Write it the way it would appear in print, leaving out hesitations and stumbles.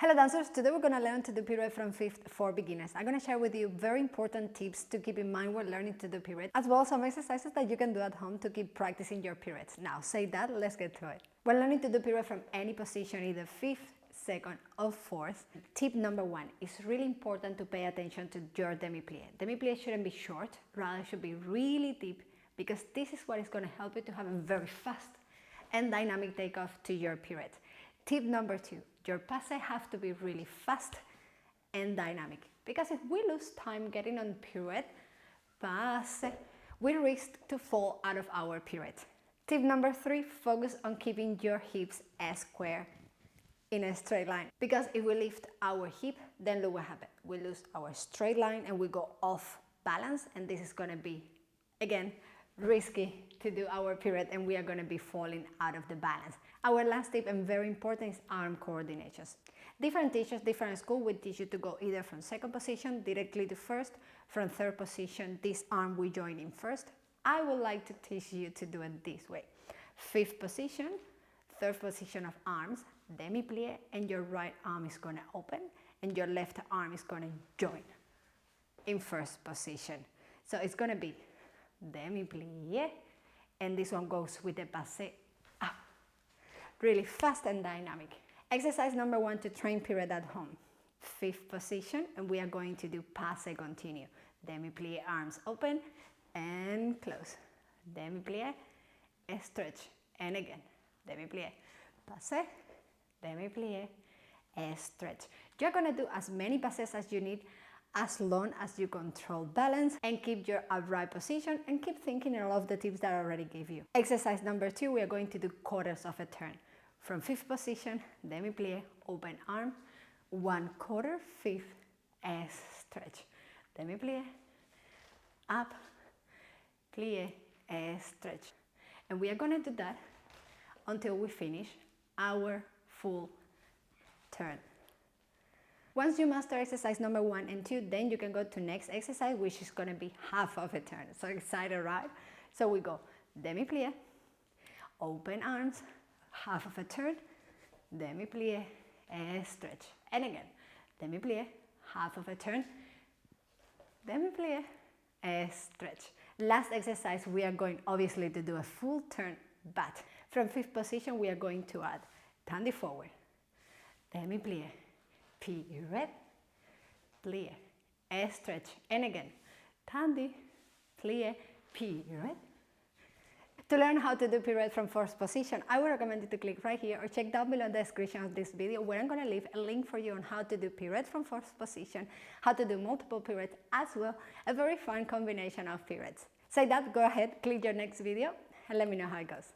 Hello dancers, today we're going to learn to do pirouette from fifth for beginners. I'm going to share with you very important tips to keep in mind when learning to do pirouette, as well as some exercises that you can do at home to keep practicing your pirouettes. Now, say that, let's get to it. When learning to do pirouette from any position, either fifth, second or fourth, tip number one is really important to pay attention to your demi-plié. Demi-plié shouldn't be short, rather should be really deep, because this is what is going to help you to have a very fast and dynamic takeoff to your pirouette. Tip number two, your passé have to be really fast and dynamic, because if we lose time getting on pirouette, passé, we risk to fall out of our pirouette. Tip number three, focus on keeping your hips square in a straight line, because if we lift our hip, then look what happens. We lose our straight line and we go off balance, and this is going to be, again, risky to do our pirouette, and we are going to be falling out of the balance. Our last tip, and very important, is arm coordinations. Different teachers, different schools will teach you to go either from second position directly to first, from third position this arm we join in first. I would like to teach you to do it this way: fifth position, third position of arms, demi-plié, and your right arm is going to open and your left arm is going to join in first position. So it's going to be demi-plié, and this one goes with the passé up. Really fast and dynamic. Exercise number one to train pirouette at home. Fifth position, and we are going to do passé continue. Demi-plié, arms open and close. Demi-plié, stretch, and again. Demi-plié, passé, demi-plié, stretch. You're going to do as many passes as you need, as long as you control balance and keep your upright position, and keep thinking of all of the tips that I already gave you. Exercise number two, we are going to do quarters of a turn. From fifth position, demi-plié, open arm, 1/4, fifth, stretch. Demi-plié, up, plié, stretch. And we are going to do that until we finish our full turn. Once you master exercise number one and two, then you can go to next exercise, which is going to be half of a turn. So excited, right? So we go demi-plié, open arms, half of a turn, demi-plié, stretch. And again, demi-plié, half of a turn, demi-plié, stretch. Last exercise, we are going obviously to do a full turn, but from fifth position, we are going to add tandy forward, demi-plié, pirouette, plié, stretch, and again, tandy, plié, pirouette. To learn how to do pirouette from fourth position, I would recommend you to click right here or check down below the description of this video, where I'm going to leave a link for you on how to do pirouette from fourth position, how to do multiple pirouettes, as well a very fun combination of pirouettes. Say that, go ahead, click your next video, and let me know how it goes.